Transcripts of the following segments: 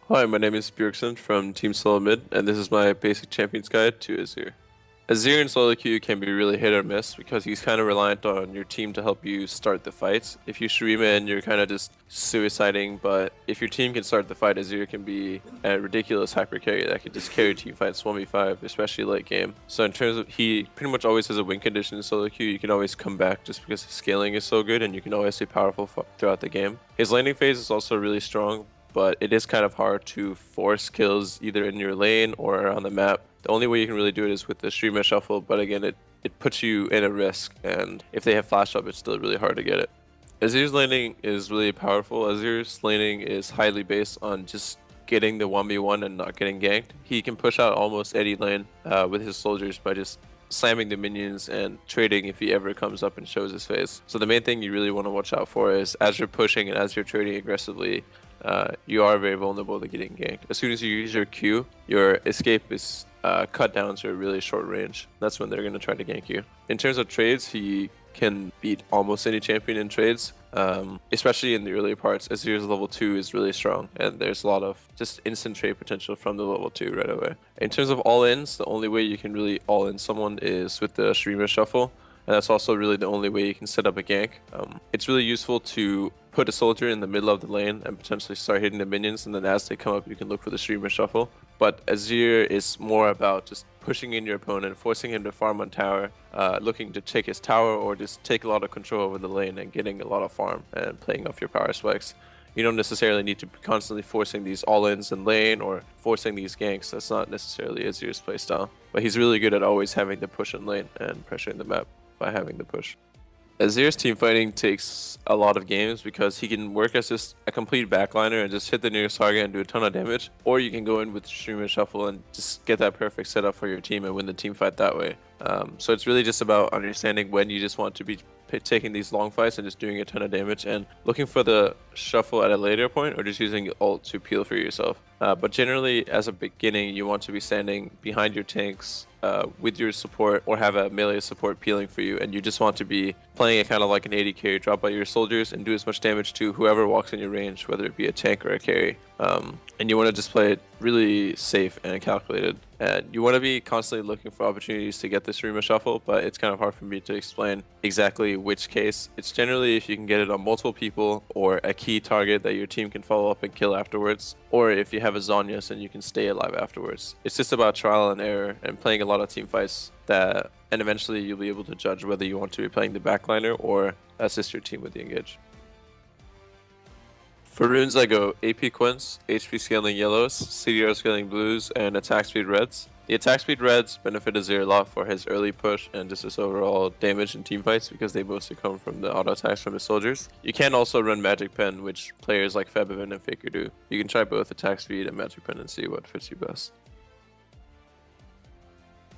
Hi, my name is Bjergsen from Team SoloMid, and this is my basic champions guide to Azir. Azir in solo queue can be really hit or miss because he's kind of reliant on your team to help you start the fights. If you Shurima in, you're kind of just suiciding, but if your team can start the fight, Azir can be a ridiculous hyper carry that can just carry team fights 1v5, especially late game. So in terms of, he pretty much always has a win condition in solo queue. You can always come back just because his scaling is so good, and you can always stay powerful throughout the game. His landing phase is also really strong, but it is kind of hard to force kills either in your lane or around the map. The only way you can really do it is with the Shurima-shuffle, but again, it puts you in a risk, and if they have flash up, it's still really hard to get it. Azir's laning is really powerful. Azir's laning is highly based on just getting the 1v1 and not getting ganked. He can push out almost any lane with his soldiers by just slamming the minions and trading if he ever comes up and shows his face. So the main thing you really want to watch out for is as you're pushing and as you're trading aggressively, you are very vulnerable to getting ganked. As soon as you use your Q, your escape is cut down to a really short range. That's when they're going to try to gank you. In terms of trades, he can beat almost any champion in trades, especially in the earlier parts. Azir's level 2 is really strong, and there's a lot of just instant trade potential from the level 2 right away. In terms of all-ins, the only way you can really all-in someone is with the Shurima-shuffle, and that's also really the only way you can set up a gank. It's really useful to put a soldier in the middle of the lane and potentially start hitting the minions, and then as they come up, you can look for the Shurima-shuffle. But Azir is more about just pushing in your opponent, forcing him to farm on tower, looking to take his tower or just take a lot of control over the lane and getting a lot of farm and playing off your power spikes. You don't necessarily need to be constantly forcing these all-ins in lane or forcing these ganks. That's not necessarily Azir's playstyle. But he's really good at always having the push in lane and pressuring the map by having the push. Azir's team fighting takes a lot of games because he can work as just a complete backliner and just hit the nearest target and do a ton of damage, or you can go in with Shurima-shuffle and just get that perfect setup for your team and win the team fight that way. So it's really just about understanding when you just want to be taking these long fights and just doing a ton of damage and looking for the shuffle at a later point, or just using ult to peel for yourself. But generally, as a beginning, you want to be standing behind your tanks with your support, or have a melee support peeling for you, and you just want to be playing it kind of like an AD carry, drop by your soldiers and do as much damage to whoever walks in your range, whether it be a tank or a carry. And you want to just play it really safe and calculated. And you want to be constantly looking for opportunities to get this Shurima-shuffle, but it's kind of hard for me to explain exactly which case. It's generally if you can get it on multiple people, or a key target that your team can follow up and kill afterwards, or if you have a Zhonya's and you can stay alive afterwards. It's just about trial and error and playing a lot of team fights, and eventually you'll be able to judge whether you want to be playing the backliner or assist your team with the engage. For runes, I go AP Quints, HP scaling yellows, CDR scaling blues, and attack speed reds. The attack speed reds benefit Azir a lot for his early push and just his overall damage in team fights because they mostly come from the auto attacks from his soldiers. You can also run Magic Pen, which players like Febiven and Faker do. You can try both attack speed and Magic Pen and see what fits you best.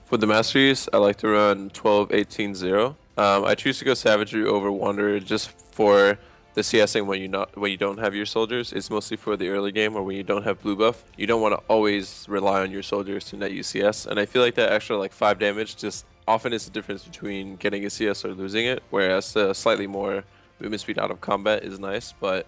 For the masteries, I like to run 12-18-0. I choose to go Savagery over Wanderer just for the CSing when you don't have your soldiers. It's mostly for the early game or when you don't have blue buff. You don't want to always rely on your soldiers to net you CS, and I feel like that extra like 5 damage just often is the difference between getting a CS or losing it, whereas the slightly more movement speed out of combat is nice, but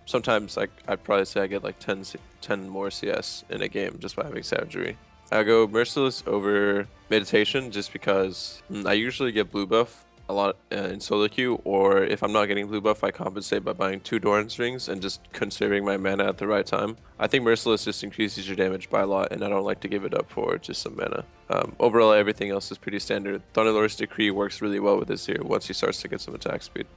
sometimes I'd probably say I get like 10 more CS in a game just by having Savagery. I go Merciless over Meditation just because I usually get blue buff a lot in solo queue, or if I'm not getting blue buff, I compensate by buying 2 Doran's rings and just conserving my mana at the right time. I think Merciless just increases your damage by a lot, and I don't like to give it up for just some mana. Overall, everything else is pretty standard. Thunderlord's Decree works really well with this here once he starts to get some attack speed.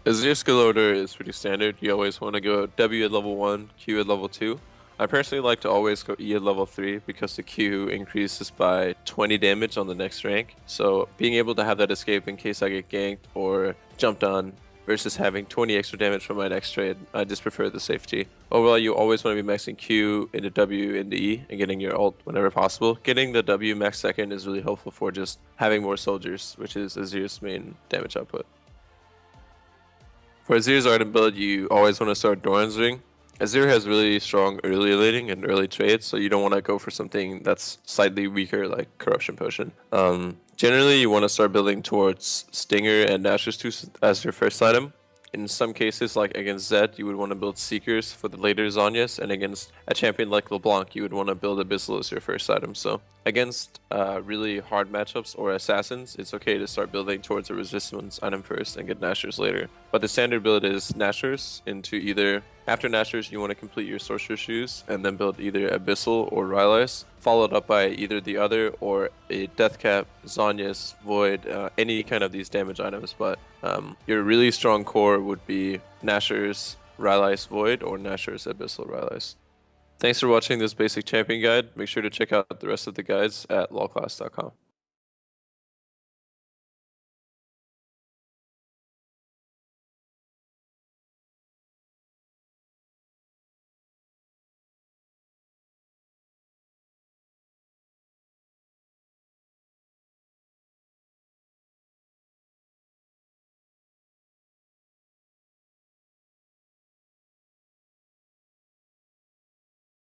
Azir skill order is pretty standard. You always want to go W at level 1, Q at level 2. I personally like to always go E at level 3 because the Q increases by 20 damage on the next rank. So being able to have that escape in case I get ganked or jumped on versus having 20 extra damage from my next trade, I just prefer the safety. Overall, you always want to be maxing Q into W into E and getting your ult whenever possible. Getting the W max second is really helpful for just having more soldiers, which is Azir's main damage output. For Azir's Ardent build, you always want to start Doran's Ring. Azir has really strong early laning and early trades, so you don't want to go for something that's slightly weaker like Corruption Potion. Generally, you want to start building towards Stinger and Nashor's Tooth as your first item. In some cases, like against Zed, you would want to build Seekers for the later Zhonya's, and against a champion like LeBlanc, you would want to build Abyssal as your first item. So against really hard matchups or Assassins, it's okay to start building towards a resistance item first and get Nashers later. But the standard build is Nashers into either... After Nashers, you want to complete your Sorcerer Shoes and then build either Abyssal or Rylai's, followed up by either the other or a Deathcap, Zhonya's, Void, any kind of these damage items. But your really strong core would be Nashers, Rylai's, Void, or Nashers, Abyssal, Rylai's. Thanks for watching this basic champion guide. Make sure to check out the rest of the guides at lolclass.com.